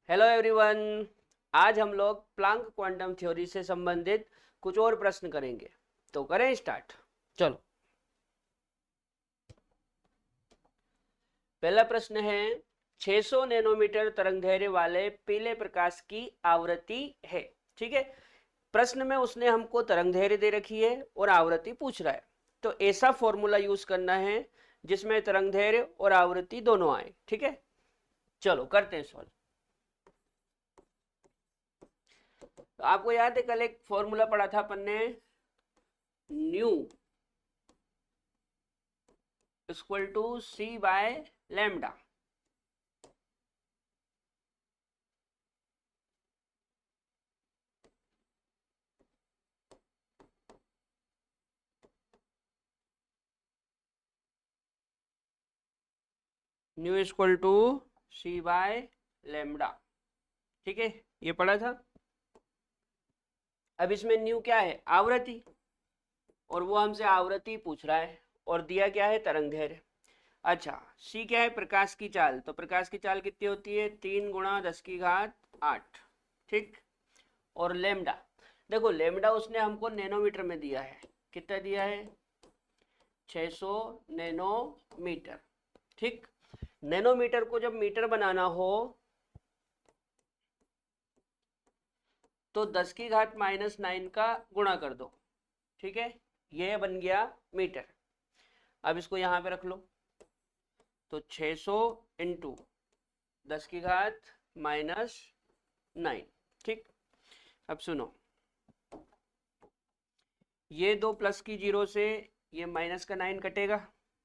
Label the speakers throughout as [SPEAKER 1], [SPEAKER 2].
[SPEAKER 1] Hello everyone. आज हम लोग प्लांक क्वांटम थ्योरी से संबंधित कुछ और प्रश्न करेंगे। तो करें स्टार्ट। चलो, पहला प्रश्न है 600 नैनोमीटर तरंगदैर्घ्य वाले पीले प्रकाश की आवृत्ति है। ठीक है, प्रश्न में उसने हमको तरंगदैर्घ्य दे रखी है और आवृत्ति पूछ रहा है। तो ऐसा फॉर्मूला यूज करना है जिसमें तरंगदैर्घ्य और आवृत्ति दोनों आए। ठीक है, चलो करते हैं सॉल्व। तो आपको याद है कल एक फॉर्मूला पढ़ा था अपन ने, nu equal to c by lambda. Nu equal to c by lambda. ठीक है, ये पढ़ा था। अब इसमें न्यू क्या है? आवृत्ति, और वो हमसे आवृत्ति पूछ रहा है और दिया क्या है? तरंगदैर्घ्य। अच्छा, सी क्या है? प्रकाश की चाल। तो प्रकाश की चाल कितनी होती है? 3 × 10⁸ ठीक। और लेमडा, देखो लेमडा उसने हमको नैनोमीटर में दिया है। कितना दिया है? 600 नैनोमीटर। ठीक, नैनोमीटर को जब मीटर बनाना हो तो 10⁻⁹ का गुणा कर दो। ठीक है, ये बन गया मीटर। अब इसको यहां पे रख लो। तो 600 इंटू 10⁻⁹। ठीक, अब सुनो, ये दो प्लस की जीरो से ये माइनस का 9 कटेगा।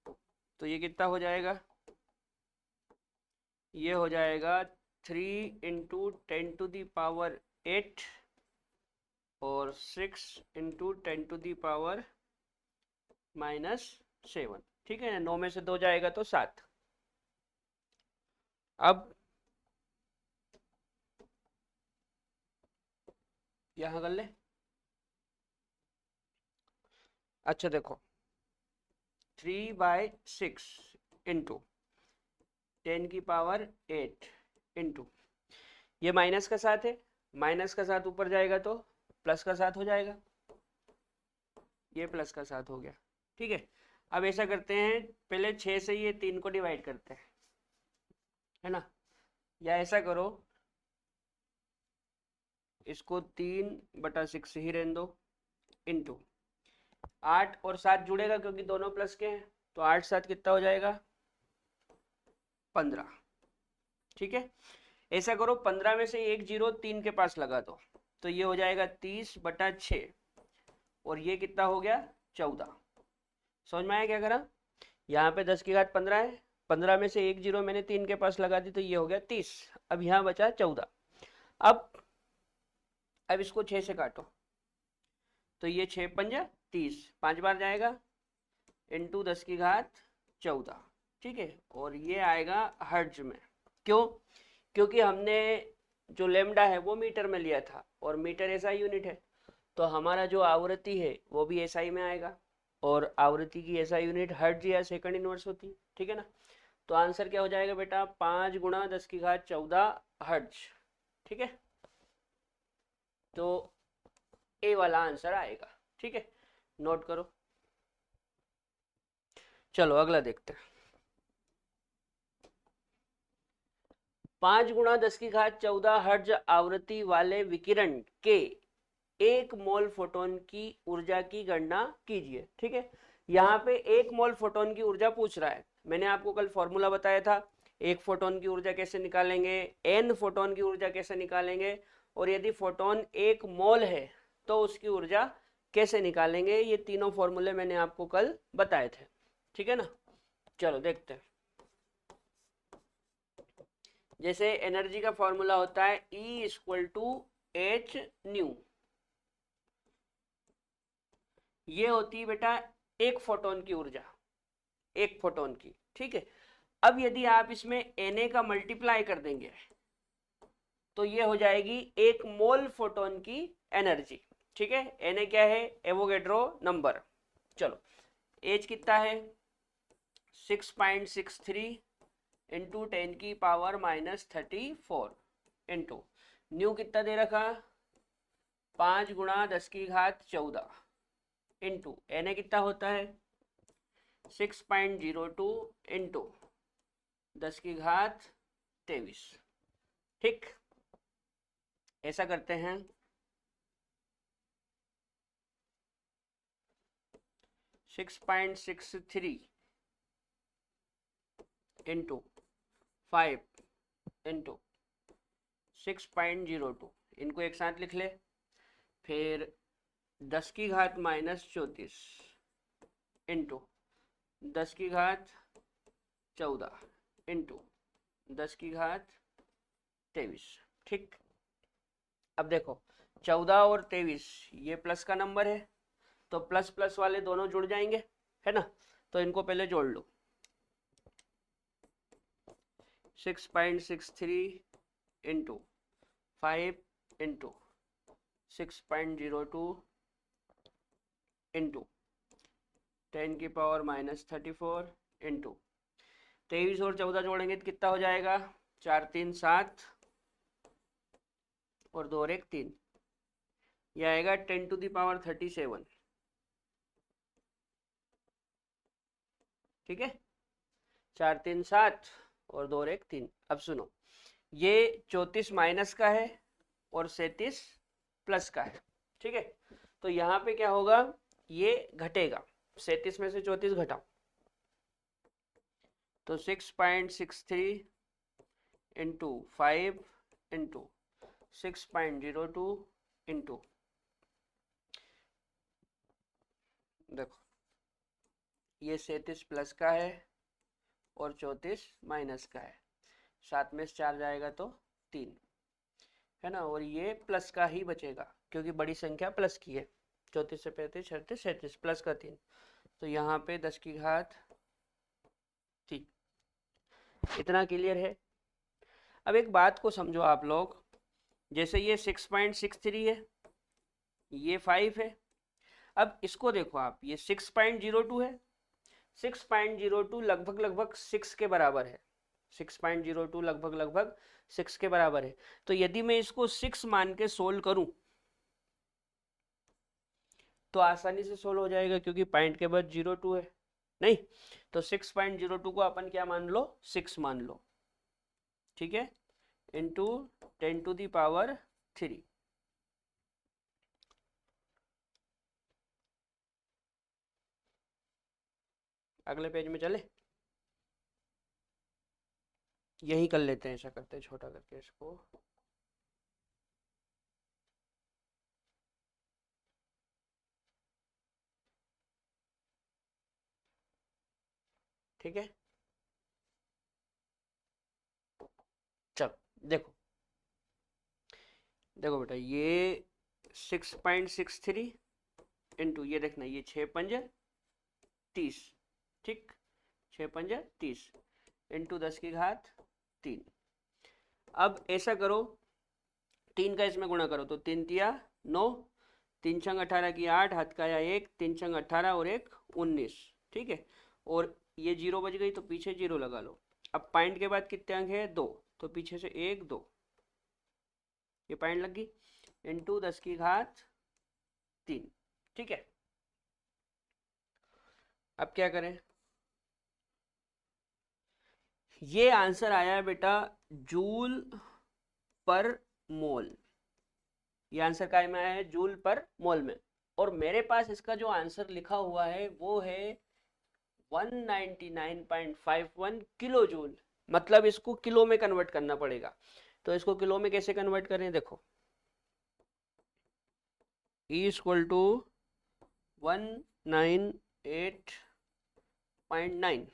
[SPEAKER 1] तो ये कितना हो जाएगा? ये हो जाएगा 3 × 10⁸ और 6 × 10⁻⁻7। ठीक है ना, 9 में से 2 जाएगा तो 7। अब यहां कर ले। अच्छा देखो, 3/6 इंटू 10⁸ इंटू, ये माइनस का 7 है, माइनस का 7 ऊपर जाएगा तो प्लस का 7 हो जाएगा। ये प्लस का 7 हो गया। ठीक है, अब ऐसा करते हैं, पहले 6 से ये 3 को डिवाइड करते हैं, है ना। या ऐसा करो, इसको 3/6 ही रहने दो, इंटू 8 और 7 जुड़ेगा क्योंकि दोनों प्लस के हैं। तो 8 × 7 कितना हो जाएगा? 15। ठीक है, ऐसा करो 15 में से एक जीरो 3 के पास लगा दो, तो ये हो जाएगा 30/6। और ये कितना हो गया? 14। समझ में आया क्या करा? यहाँ पे 10⁻15 है, 15 में से एक जीरो मैंने 3 के पास लगा दी, तो ये हो गया 30। अब यहाँ बचा 14। अब इसको 6 से काटो, तो ये 6×5 = 30, 5 बार जाएगा, इंटू 10⁻14। ठीक है, और ये आएगा हर्ट्ज में। क्यों? क्योंकि हमने जो लेमडा है वो मीटर में लिया था, और मीटर ऐसा यूनिट है, तो हमारा जो आवृत्ति है वो भी एसआई में आएगा, और आवृत्ति की ऐसा यूनिट हर्ट्ज या सेकंड इनवर्स होती है। ठीक है ना, तो आंसर क्या हो जाएगा बेटा? 5 × 10⁻14 हर्ट्ज। ठीक है, तो ए वाला आंसर आएगा। ठीक है, नोट करो। चलो अगला देखते हैं। 5 × 10⁻14 हर्ट्ज आवृत्ति वाले विकिरण के 1 मोल फोटोन की ऊर्जा की गणना कीजिए। ठीक है, यहाँ पे 1 मोल फोटोन की ऊर्जा पूछ रहा है। मैंने आपको कल फॉर्मूला बताया था, एक फोटोन की ऊर्जा कैसे निकालेंगे, एन फोटोन की ऊर्जा कैसे निकालेंगे, और यदि फोटोन 1 मोल है तो उसकी ऊर्जा कैसे निकालेंगे। ये तीनों फॉर्मूले मैंने आपको कल बताए थे। ठीक है ना, चलो देखते हैं। जैसे एनर्जी का फॉर्मूला होता है E = H², ये होती है बेटा एक फोटोन की ऊर्जा, एक फोटोन की। ठीक है, अब यदि आप इसमें Na का मल्टीप्लाई कर देंगे तो ये हो जाएगी 1 मोल फोटोन की एनर्जी। ठीक है, Na क्या है? Avogadro number. चलो, एच कितना है? 6.63 इंटू 10⁻⁻34 इंटू न्यू कितना दे रखा 5 गुणा 10 की घात 14 इंटू एन कितना होता है 6.02 इंटू 10 की घात 23। ठीक, ऐसा करते हैं 6.63 इंटू 5 इंटू 6.02, इनको एक साथ लिख ले। फिर 10 की घात -34 इंटू 10 की घात 14 इंटू 10 की घात 23। ठीक, अब देखो 14 और 23 ये प्लस का नंबर है, तो प्लस प्लस वाले दोनों जुड़ जाएंगे, है ना। तो इनको पहले जोड़ लो। 6.63 इंटू 5 इंटू 6.02 इंटू 10 की पावर -34 इंटू 23 और 14 जोड़ेंगे तो कितना हो जाएगा 4 3 7 और 2 और 1 3, यह आएगा 10 टू दी पावर 37। ठीक है, 4 3 7 और 2 और 1 3। अब सुनो, ये 34 माइनस का है और 37 प्लस का है। ठीक है, तो यहाँ पे क्या होगा, ये घटेगा, 37 में से 34 घटाओ तो 6.63 इंटू 5 इंटू 6.02 इंटू, देखो ये 37 प्लस का है और 34 माइनस का है, 7 में से 4 जाएगा तो 3, है ना। और ये प्लस का ही बचेगा क्योंकि बड़ी संख्या प्लस की है, 34 से 35 36 37 प्लस का 3, तो यहाँ पे 10 की घात 3। इतना क्लियर है। अब एक बात को समझो आप लोग, जैसे ये 6.63 है, ये 5 है, अब इसको देखो आप, ये 6.02 है, 6.02 लगभग लगभग 6 के बराबर है, 6.02 लगभग लगभग 6 के बराबर है। तो यदि मैं इसको 6 मान के सोल्व करूं तो आसानी से सोल्व हो जाएगा क्योंकि पॉइंट के बाद 02 है, नहीं तो 6.02 को अपन क्या मान लो 6 मान लो। ठीक है, इंटू 10 टू दी पावर 3। अगले पेज में चले, यही कर लेते हैं, ऐसा करते हैं छोटा करके इसको। ठीक है, चलो देखो, देखो बेटा ये 6.63 इंटू ये देखना, ये 6 पंजे 30, ठीक, 6 पंजे 30 इंटू 10 की घात 3। अब ऐसा करो, 3 का इसमें गुणा करो तो 3 तिया 9, 3 छंग 18 की 8, हाथ का या 1, 3 छंग 18 और 1 19। ठीक है, और ये 0 बच गई तो पीछे 0 लगा लो। अब पॉइंट के बाद कितने अंक है 2, तो पीछे से 1 2, ये पॉइंट लग गई, इंटू 10 की घात 3। ठीक है, अब क्या करें, ये आंसर आया है बेटा जूल पर मोल, ये आंसर काय में आया है जूल पर मोल में, और मेरे पास इसका जो आंसर लिखा हुआ है वो है 199.51 किलो जूल, मतलब इसको किलो में कन्वर्ट करना पड़ेगा। तो इसको किलो में कैसे कन्वर्ट करें, देखो E equal to 198.90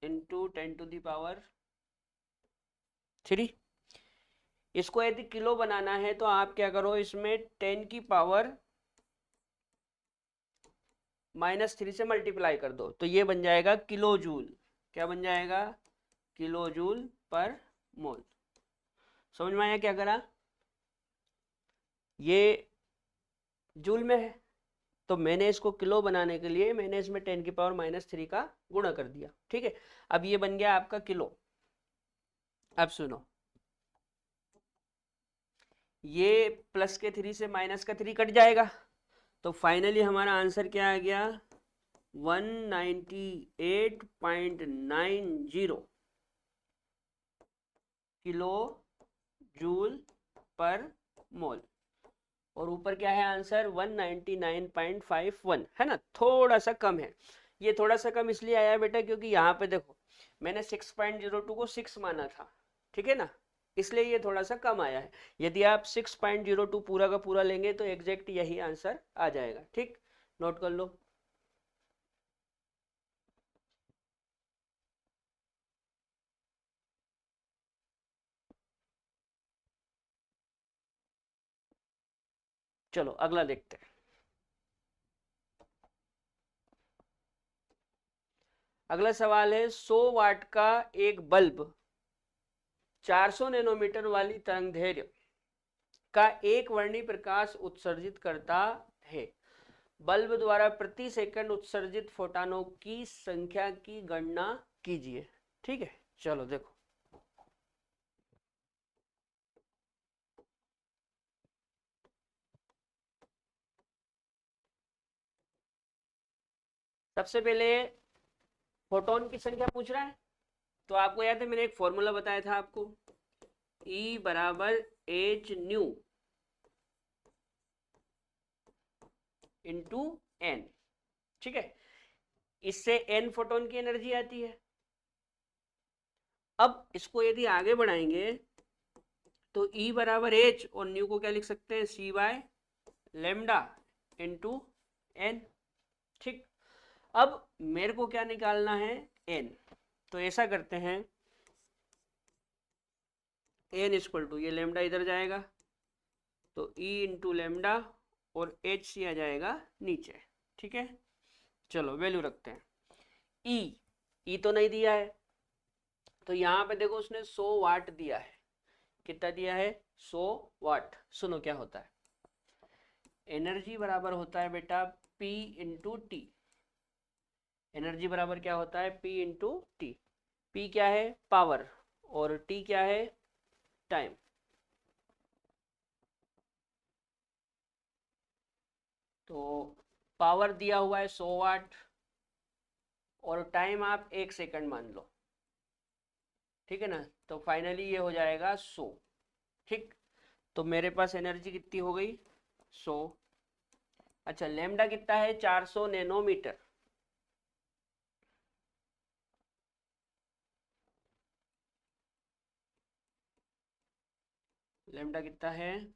[SPEAKER 1] into 10 to the power 3। इसको यदि किलो बनाना है तो आप क्या करो, इसमें 10 की पावर -3 से मल्टीप्लाई कर दो, तो ये बन जाएगा किलो जूल। क्या बन जाएगा, किलो जूल पर मोल। समझ में आया क्या करा, ये जूल में है तो मैंने इसको किलो बनाने के लिए मैंने इसमें 10 की पावर -3 का गुणा कर दिया। ठीक है, अब ये बन गया आपका किलो। अब सुनो, ये प्लस के 3 से माइनस का 3 कट जाएगा, तो फाइनली हमारा आंसर क्या आ गया, 198.90 किलो जूल पर मोल। और ऊपर क्या है आंसर, 199.51 है ना, थोड़ा सा कम है। ये थोड़ा सा कम इसलिए आया बेटा क्योंकि यहाँ पे देखो मैंने 6.02 को 6 माना था, ठीक है ना, इसलिए ये थोड़ा सा कम आया है। यदि आप 6.02 पूरा का पूरा लेंगे तो एग्जैक्ट यही आंसर आ जाएगा। ठीक, नोट कर लो। चलो अगला देखते हैं। अगला सवाल है, 100 वाट का एक बल्ब 400 नैनोमीटर वाली तरंगदैर्घ्य का एक वर्णी प्रकाश उत्सर्जित करता है। बल्ब द्वारा प्रति सेकंड उत्सर्जित फोटॉनों की संख्या की गणना कीजिए। ठीक है, चलो देखो, सबसे पहले फोटोन की संख्या पूछ रहा है, तो आपको याद है मैंने एक फॉर्मूला बताया था आपको, E बराबर एच न्यू इंटू एन। ठीक है, इससे एन फोटोन की एनर्जी आती है। अब इसको यदि आगे बढ़ाएंगे तो E बराबर एच और न्यू को क्या लिख सकते हैं, सी बाय लेमडा इंटू एन। ठीक, अब मेरे को क्या निकालना है, एन। तो ऐसा करते हैं, एन इक्वल टू, ये लेमडा इधर जाएगा तो E इंटू लेमडा और एच सी आ जाएगा नीचे। ठीक है, चलो वैल्यू रखते हैं। ई तो नहीं दिया है, तो यहाँ पे देखो उसने 100 वाट दिया है। कितना दिया है, 100 वाट। सुनो क्या होता है, एनर्जी बराबर होता है बेटा P इंटू टी। एनर्जी बराबर क्या होता है, P इंटू टी। P क्या है, पावर, और T क्या है, टाइम। तो पावर दिया हुआ है 100 वाट और टाइम आप 1 सेकंड मान लो। ठीक है ना, तो फाइनली ये हो जाएगा 100। ठीक, तो मेरे पास एनर्जी कितनी हो गई, 100। अच्छा, लेमडा कितना है, 400 नैनोमीटर। लेमडा कितना है,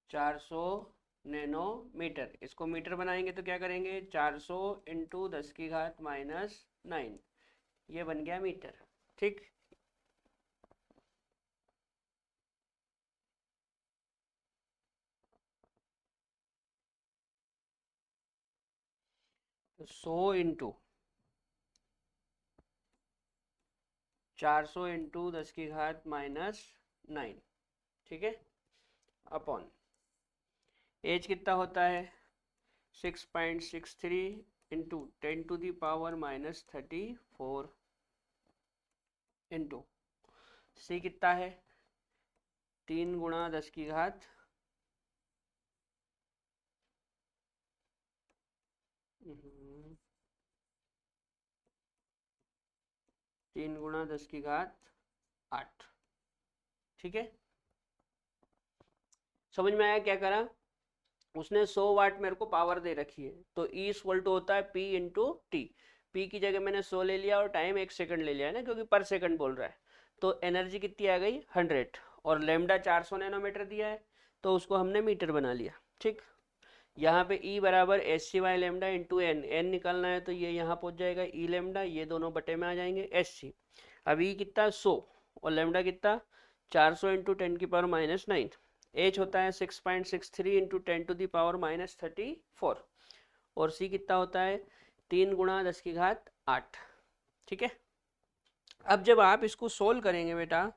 [SPEAKER 1] 400 नैनोमीटर। इसको मीटर बनाएंगे तो क्या करेंगे, 400 इंटू 10⁻⁹ ये बन गया मीटर। ठीक, तो 100 इंटू 400 इंटू 10⁻⁹ ठीक है, अपॉन एज कितना होता है, 6.63 इंटू 10⁻⁻34 इंटू सी कितना है, 3 × 10⁻, 3 × 10⁸ ठीक है, समझ में आया क्या करा, उसने 100 वाट मेरे को पावर दे रखी है, तो E इक्वल टू होता है P इंटू टी। पी की जगह मैंने 100 ले लिया और टाइम 1 सेकंड ले लिया है ना, क्योंकि पर सेकंड बोल रहा है। तो एनर्जी कितनी आ गई, 100, और लेमडा 400 नैनोमीटर दिया है तो उसको हमने मीटर बना लिया। ठीक, यहाँ पे E बराबर h c by lambda into n, n निकालना है तो ये यहाँ पहुँच जाएगा E लेमडा, ये दोनों बटे में आ जाएंगे एच सी। अब E कितना, 100, और लेमडा कितना, 400 इंटू 10⁻⁹। एच होता है 6.63 इंटू 10⁻⁻34, और सी कितना होता है, 3 × 10⁸। ठीक है, अब जब आप इसको सोल्व करेंगे बेटा,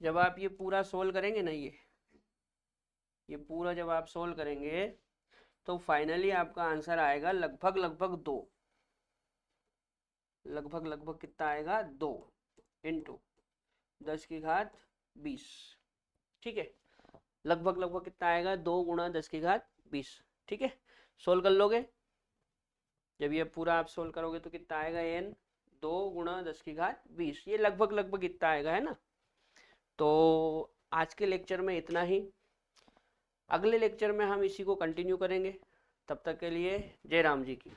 [SPEAKER 1] जब आप ये पूरा सोल्व करेंगे ना, ये पूरा जब आप सोल्व करेंगे तो फाइनली आपका आंसर आएगा लगभग लगभग 2, लगभग लगभग कितना आएगा 2 इंटू 10⁻20। ठीक है, लगभग लगभग कितना आएगा 2 गुणा 10⁻20। ठीक है, सोल्व कर लोगे, जब ये पूरा आप सोल्व करोगे तो कितना आएगा n 2 गुणा 10⁻20, ये लगभग लगभग इतना आएगा, है ना। तो आज के लेक्चर में इतना ही, अगले लेक्चर में हम इसी को कंटिन्यू करेंगे। तब तक के लिए जय राम जी की।